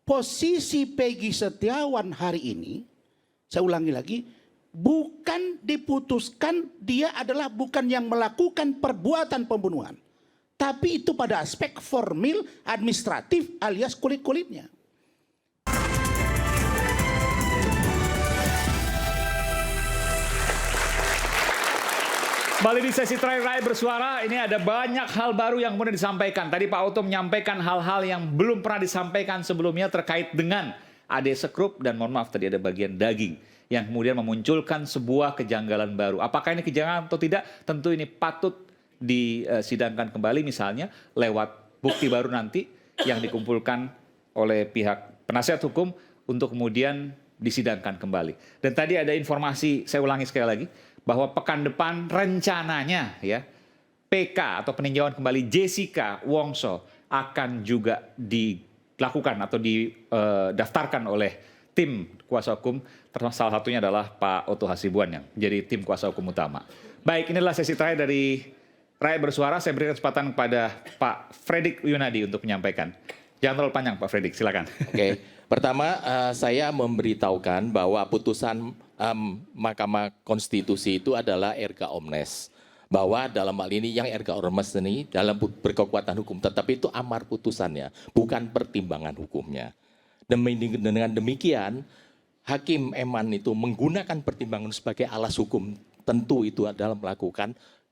posisi Peggy Setiawan hari ini, saya ulangi lagi, bukan diputuskan dia adalah bukan yang melakukan perbuatan pembunuhan. Tapi itu pada aspek formil administratif alias kulit-kulitnya. Kembali di sesi terakhir Rakyat Bersuara, ini ada banyak hal baru yang kemudian disampaikan. Tadi Pak Oto menyampaikan hal-hal yang belum pernah disampaikan sebelumnya terkait dengan AD Sekrup dan mohon maaf tadi ada bagian daging yang kemudian memunculkan sebuah kejanggalan baru. Apakah ini kejanggalan atau tidak? Tentu ini patut disidangkan kembali misalnya lewat bukti baru nanti yang dikumpulkan oleh pihak penasihat hukum untuk kemudian disidangkan kembali. Dan tadi ada informasi, saya ulangi sekali lagi, bahwa pekan depan rencananya ya PK atau peninjauan kembali Jessica Wongso akan juga dilakukan atau didaftarkan oleh tim kuasa hukum, termasuk salah satunya adalah Pak Oto Hasibuan yang menjadi tim kuasa hukum utama. Baik, inilah sesi terakhir dari Rakyat Bersuara. Saya berikan kesempatan kepada Pak Fredrik Yunadi untuk menyampaikan. Jangan terlalu panjang Pak Fredrik, silakan. Oke, pertama saya memberitahukan bahwa putusan Mahkamah Konstitusi itu adalah erga omnes. Bahwa dalam hal ini yang erga omnes ini dalam berkekuatan hukum, tetapi itu amar putusannya, bukan pertimbangan hukumnya. Dengan demikian, Hakim Eman itu menggunakan pertimbangan sebagai alas hukum, tentu itu adalah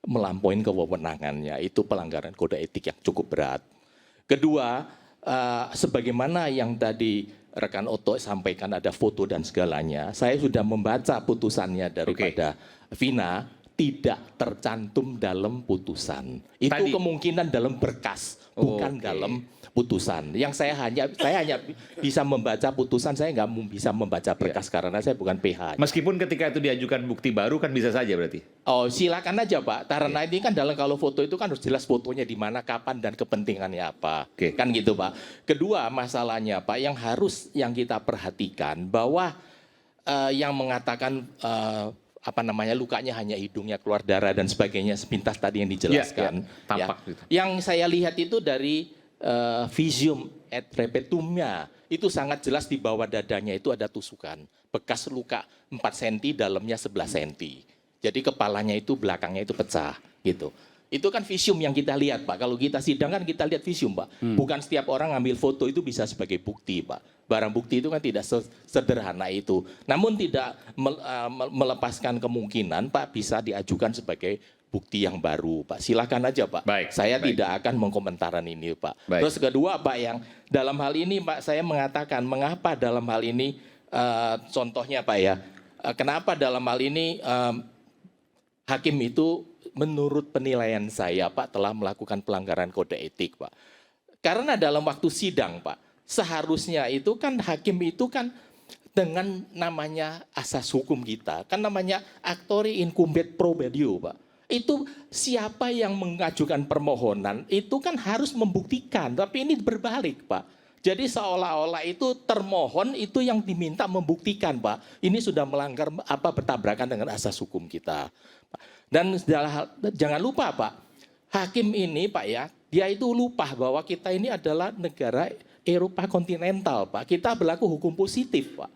melampaui kewenangannya. Itu pelanggaran kode etik yang cukup berat. Kedua, sebagaimana yang tadi rekan Oto sampaikan ada foto dan segalanya, saya sudah membaca putusannya daripada Vina, tidak tercantum dalam putusan. Itu Tadi. kemungkinan dalam berkas, bukan dalam putusan. Yang saya hanya bisa membaca putusan, saya nggak bisa membaca berkas karena saya bukan PH. Meskipun ketika itu diajukan bukti baru kan bisa saja berarti. Oh, silakan aja Pak. Karena ini kan kalau foto itu kan harus jelas fotonya di mana, kapan dan kepentingannya apa. Kan gitu Pak. Kedua masalahnya Pak, yang kita perhatikan bahwa yang mengatakan lukanya hanya hidungnya keluar darah dan sebagainya sepintas tadi yang dijelaskan. Tampak gitu. Yang saya lihat itu dari visium et repetumnya itu sangat jelas di bawah dadanya itu ada tusukan, bekas luka 4 cm, dalamnya 11 cm. Jadi kepalanya itu belakangnya itu pecah gitu. Itu kan visium yang kita lihat Pak. Kalau kita sidang kan kita lihat visium Pak. Bukan setiap orang ngambil foto itu bisa sebagai bukti Pak. Barang bukti itu kan tidak sederhana itu. Namun tidak melepaskan kemungkinan Pak bisa diajukan sebagai bukti yang baru Pak. Silakan aja Pak. Saya tidak akan mengkomentaran ini Pak. Terus kedua Pak, yang dalam hal ini Pak saya mengatakan mengapa dalam hal ini contohnya Pak ya. Kenapa dalam hal ini hakim itu menurut penilaian saya Pak telah melakukan pelanggaran kode etik Pak. Karena dalam waktu sidang Pak, seharusnya itu kan hakim itu kan dengan namanya asas hukum kita, kan namanya actori incumbet probadio Pak. Itu siapa yang mengajukan permohonan itu kan harus membuktikan, tapi ini berbalik Pak. Jadi seolah-olah itu termohon itu yang diminta membuktikan Pak. Ini sudah melanggar bertabrakan dengan asas hukum kita. Dan jangan lupa Pak, hakim ini Pak ya, dia itu lupa bahwa kita ini adalah negara Eropa kontinental Pak. Kita berlaku hukum positif Pak.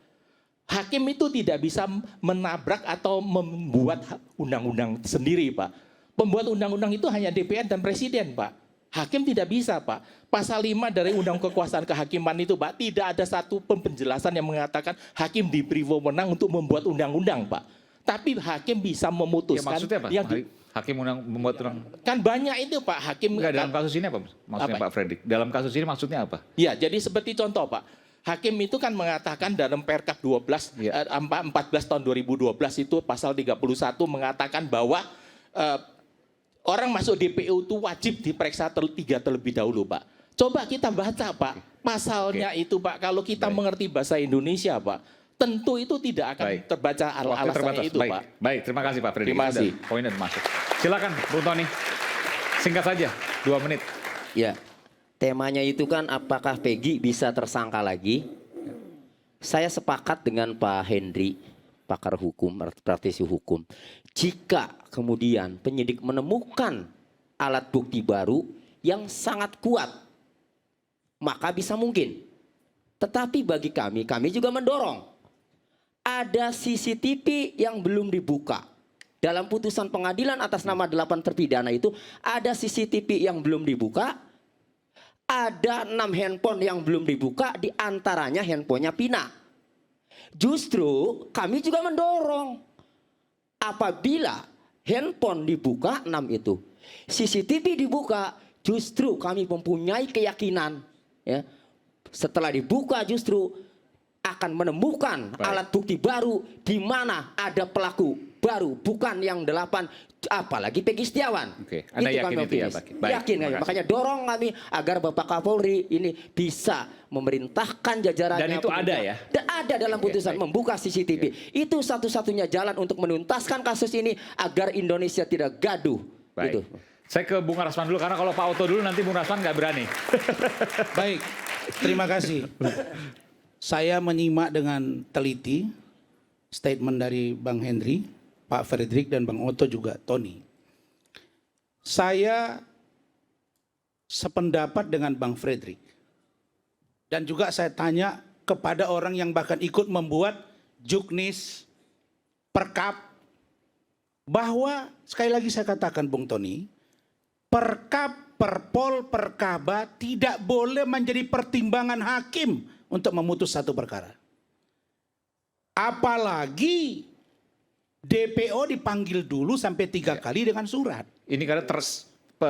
Hakim itu tidak bisa menabrak atau membuat undang-undang sendiri Pak. Pembuat undang-undang itu hanya DPR dan Presiden Pak. Hakim tidak bisa Pak. Pasal 5 dari Undang Kekuasaan Kehakiman itu Pak, tidak ada satu penjelasan yang mengatakan hakim diberi wewenang untuk membuat undang-undang Pak. Tapi hakim bisa memutuskan. Ya, maksudnya apa? Hakim membuat undang. Kan banyak itu Pak hakim. Enggak, dalam kasus ini apa maksudnya Pak Fredrik? Dalam kasus ini maksudnya apa? Ya, jadi seperti contoh Pak. Hakim itu kan mengatakan dalam Perkap 14 tahun 2012 itu pasal 31 mengatakan bahwa orang masuk DPO itu wajib diperiksa terlebih dahulu Pak. Coba kita baca Pak pasalnya itu Pak. Kalau kita mengerti bahasa Indonesia Pak, tentu itu tidak akan terbaca alasannya itu Pak. Baik, terima kasih Pak Fredrik. Terima kasih. Poinnya masuk. Silakan Bung Tony. Singkat saja, 2 menit. Ya. Temanya itu kan apakah Peggy bisa tersangka lagi? Saya sepakat dengan Pak Hendri, pakar hukum, praktisi hukum. Jika kemudian penyidik menemukan alat bukti baru yang sangat kuat, maka bisa mungkin. Tetapi bagi kami juga mendorong. Ada CCTV yang belum dibuka. Dalam putusan pengadilan atas nama 8 terpidana itu ada CCTV yang belum dibuka. Ada 6 handphone yang belum dibuka, di antaranya handphonenya Pina. Justru kami juga mendorong apabila handphone dibuka 6 itu, CCTV dibuka, justru kami mempunyai keyakinan ya, setelah dibuka justru akan menemukan alat bukti baru di mana ada pelaku baru, bukan yang 8, apalagi Peggy Setiawan. Oke, Anda itu yakin kami itu ya, optimis. Pak? Baik, Yakin kami. terima kasih. Makanya dorong kami agar Bapak Kapolri ini bisa memerintahkan jajarannya. Dan itu ada ya? Dan ada dalam putusan baik. membuka CCTV. Itu satu-satunya jalan untuk menuntaskan kasus ini agar Indonesia tidak gaduh. Baik. Gitu. Saya ke Bung Rasman dulu, karena kalau Pak Oto dulu nanti Bung Rasman nggak berani. Baik, terima kasih. Saya menyimak dengan teliti statement dari Bang Henry, Pak Fredrik, dan Bang Oto juga, Tony. Saya sependapat dengan Bang Fredrik. Dan juga saya tanya kepada orang yang bahkan ikut membuat juknis, perkap, bahwa sekali lagi saya katakan Bung Tony, perkap, perpol, perkaba tidak boleh menjadi pertimbangan hakim untuk memutus satu perkara. Apalagi DPO dipanggil dulu sampai 3 kali dengan surat. Ini karena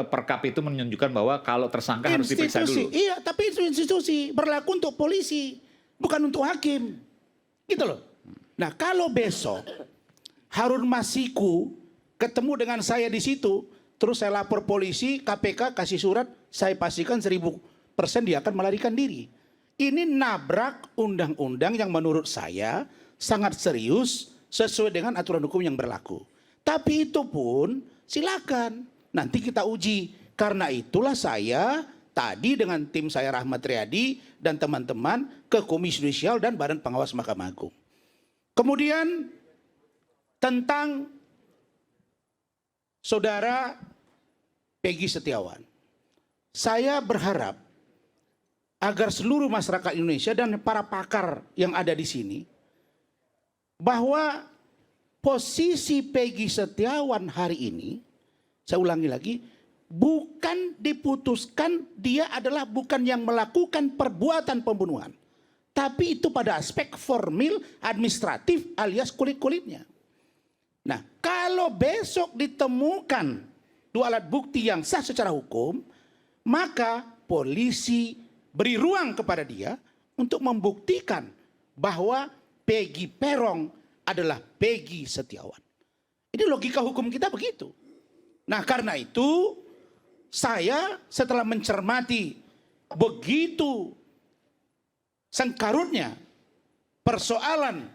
perkap itu menunjukkan bahwa kalau tersangka harus diperiksa dulu. Iya, tapi itu institusi berlaku untuk polisi, bukan untuk hakim. Gitu loh. Nah, kalau besok Harun Masiku ketemu dengan saya di situ, terus saya lapor polisi, KPK kasih surat, saya pastikan 1000% dia akan melarikan diri. Ini nabrak undang-undang yang menurut saya sangat serius sesuai dengan aturan hukum yang berlaku. Tapi itu pun silakan nanti kita uji. Karena itulah saya tadi dengan tim saya Rahmat Riyadi dan teman-teman ke Komisi Yudisial dan Badan Pengawas Mahkamah Agung. Kemudian tentang saudara Peggy Setiawan. Saya berharap agar seluruh masyarakat Indonesia dan para pakar yang ada di sini, bahwa posisi Peggy Setiawan hari ini, saya ulangi lagi, bukan diputuskan dia adalah bukan yang melakukan perbuatan pembunuhan. Tapi itu pada aspek formil administratif alias kulit-kulitnya. Nah, kalau besok ditemukan 2 alat bukti yang sah secara hukum, maka polisi beri ruang kepada dia untuk membuktikan bahwa Peggy Peron adalah Peggy Setiawan. Ini logika hukum kita begitu. Nah, karena itu saya setelah mencermati begitu sengkarutnya persoalan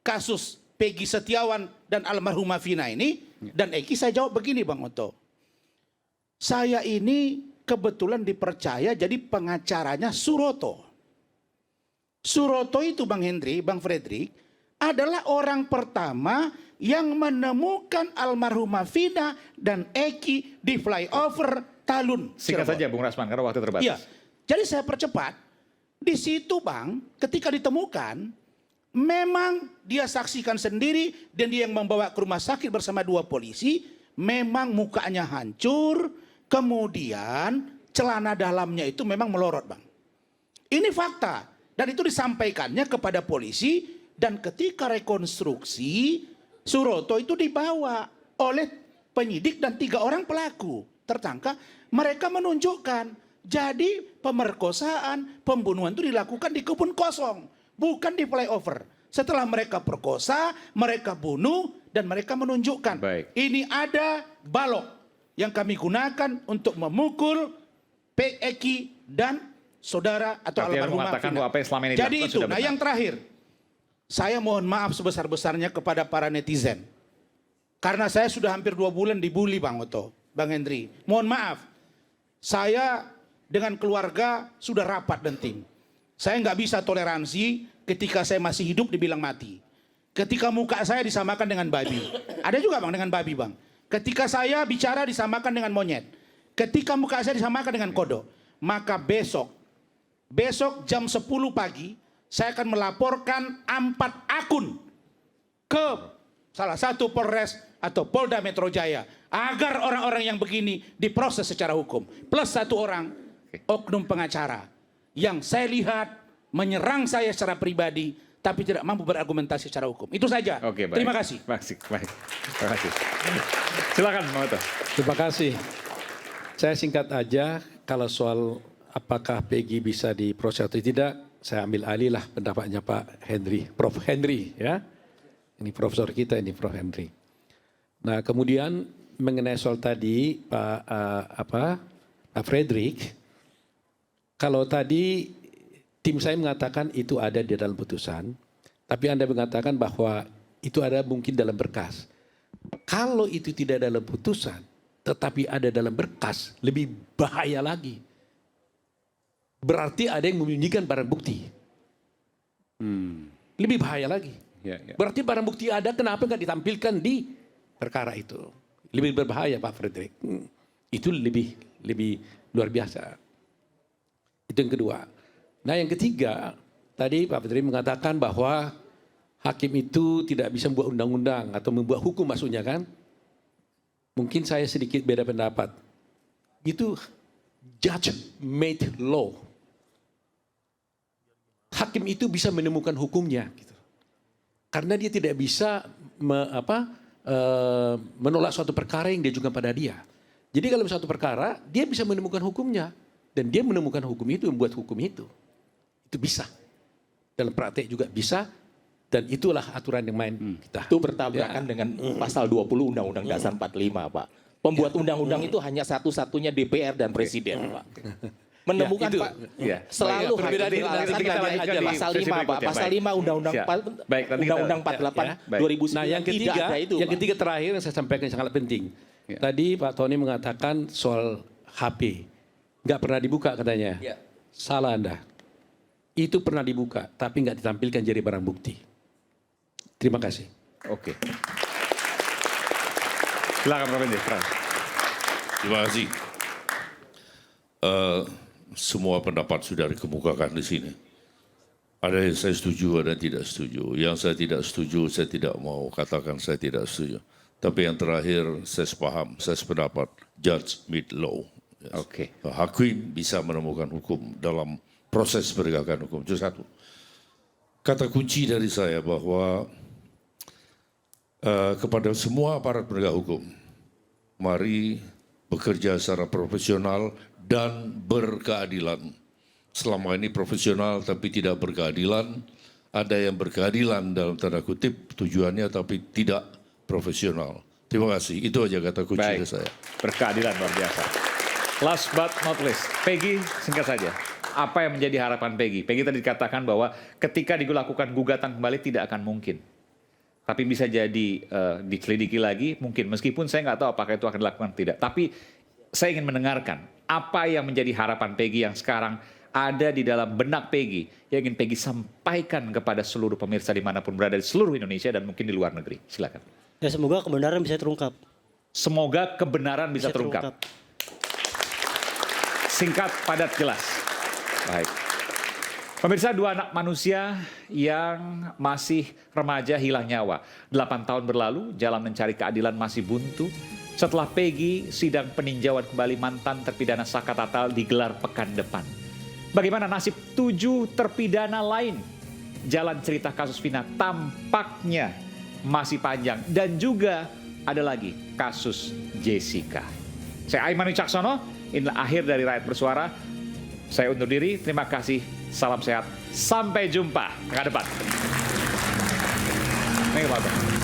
kasus Peggy Setiawan dan almarhumah Vina ini, dan Eki, saya jawab begini Bang Oto. Saya ini kebetulan dipercaya jadi pengacaranya Suroto. Suroto itu Bang Henry, Bang Fredrik, adalah orang pertama yang menemukan almarhumah Vina dan Eki di flyover Talun. Singkat saja Bung Rasman, karena waktu terbatas. Iya. Jadi saya percepat. Di situ Bang, ketika ditemukan, memang dia saksikan sendiri dan dia yang membawa ke rumah sakit bersama 2 polisi, memang mukanya hancur, kemudian celana dalamnya itu memang melorot Bang. Ini fakta dan itu disampaikannya kepada polisi, dan ketika rekonstruksi Suroto itu dibawa oleh penyidik dan 3 orang pelaku tertangkap, mereka menunjukkan jadi pemerkosaan, pembunuhan itu dilakukan di kebun kosong, bukan di flyover. Setelah mereka perkosa, mereka bunuh, dan mereka menunjukkan. Baik. Ini ada balok yang kami gunakan untuk memukul Eki dan saudara atau Artinya almarhumah mengatakan Vina. bahwa apa yang selama ini Jadi dilakukan itu, sudah nah benar. yang terakhir, saya mohon maaf sebesar-besarnya kepada para netizen. Karena saya sudah hampir 2 bulan dibully Bang Oto, Bang Henry. Mohon maaf, saya dengan keluarga sudah rapat dan tim. Saya nggak bisa toleransi ketika saya masih hidup dibilang mati. Ketika muka saya disamakan dengan babi. Ada juga Bang dengan babi Bang. Ketika saya bicara disamakan dengan monyet. Ketika muka saya disamakan dengan kodok. Maka besok besok jam 10 pagi saya akan melaporkan 4 akun ke salah satu Polres atau Polda Metro Jaya agar orang-orang yang begini diproses secara hukum. Plus 1 orang oknum pengacara yang saya lihat menyerang saya secara pribadi tapi tidak mampu berargumentasi secara hukum. Itu saja. Oke, baik. Terima kasih. Baik. Terima kasih. Silakan, Bang Oto. Terima kasih. Saya singkat aja, kalau soal apakah Peggy bisa diproses atau tidak, saya ambil alih lah pendapatnya Pak Henry, Prof. Henry ya. Ini profesor kita, ini Prof. Henry. Nah, kemudian mengenai soal tadi Pak Frederick, kalau tadi tim saya mengatakan itu ada di dalam putusan, tapi Anda mengatakan bahwa itu ada mungkin dalam berkas. Kalau itu tidak dalam putusan, tetapi ada dalam berkas, lebih bahaya lagi. Berarti ada yang menyembunyikan barang bukti. Lebih bahaya lagi. Berarti barang bukti ada, kenapa nggak ditampilkan di perkara itu? Lebih berbahaya Pak Frederick. Itu lebih luar biasa. Itu yang kedua. Nah yang ketiga, tadi Pak Frederick mengatakan bahwa hakim itu tidak bisa membuat undang-undang atau membuat hukum maksudnya kan. Mungkin saya sedikit beda pendapat. Itu judge made law. Hakim itu bisa menemukan hukumnya. Gitu. Karena dia tidak bisa menolak suatu perkara yang diajukan pada dia. Jadi kalau suatu perkara, dia bisa menemukan hukumnya. Dan dia menemukan hukum itu, membuat hukum itu. Itu bisa. Dalam praktek juga bisa. Dan itulah aturan yang main kita. Itu bertabrakan dengan pasal 20 Undang-Undang Dasar 45, Pak. Pembuat undang-undang itu hanya satu-satunya DPR dan Presiden, Pak. Menemukan itu, Pak, selalu perbedaan hakim itu beralasan nanti kita dari lanjutkan di pasal sesi 5, Pak. berikutnya. Pasal 5 Undang-Undang Siap. Baik, nanti kita- Undang-Undang 48 Baik. 2009 Nah yang ketiga, tidak ada itu, yang Pak. ketiga terakhir yang saya sampaikan yang sangat penting. Tadi Pak Tony mengatakan soal HP. Nggak pernah dibuka katanya. Salah Anda. Itu pernah dibuka, tapi nggak ditampilkan jadi barang bukti. Terima kasih. Oke. Silakan Prof. Henry. Terima kasih. Semua pendapat sudah dikemukakan di sini. Ada yang saya setuju, ada yang tidak setuju. Yang saya tidak setuju, saya tidak mau katakan saya tidak setuju. Tapi yang terakhir, saya sepaham, saya sependapat, judge made law. Yes. Oke. Hakim bisa menemukan hukum dalam proses penegakan hukum. Itu satu. Kata kunci dari saya bahwa kepada semua aparat penegak hukum, mari bekerja secara profesional dan berkeadilan. Selama ini profesional tapi tidak berkeadilan, ada yang berkeadilan dalam tanda kutip tujuannya tapi tidak profesional. Terima kasih, itu aja kata kunci dari saya. Berkeadilan luar biasa. Last but not least, Peggy singkat saja. Apa yang menjadi harapan Peggy? Peggy tadi dikatakan bahwa ketika dilakukan gugatan kembali tidak akan mungkin. Tapi bisa jadi diselidiki lagi, mungkin. Meskipun saya nggak tahu apakah itu akan dilakukan atau tidak. Tapi saya ingin mendengarkan apa yang menjadi harapan Peggy yang sekarang ada di dalam benak Peggy. Yang ingin Peggy sampaikan kepada seluruh pemirsa dimanapun berada di seluruh Indonesia dan mungkin di luar negeri. Silakan. Ya semoga kebenaran bisa terungkap. Semoga kebenaran bisa terungkap. Singkat, padat, jelas. Baik. Pemirsa, 2 anak manusia yang masih remaja hilang nyawa. 8 tahun berlalu, jalan mencari keadilan masih buntu. Setelah Peggy, sidang peninjauan kembali mantan terpidana Saka Tatal digelar pekan depan. Bagaimana nasib 7 terpidana lain? Jalan cerita kasus Vina tampaknya masih panjang. Dan juga ada lagi kasus Jessica. Saya Aiman Wicaksono, inilah akhir dari Rakyat Bersuara. Saya undur diri, terima kasih, salam sehat, sampai jumpa pekan depan. Terima kasih.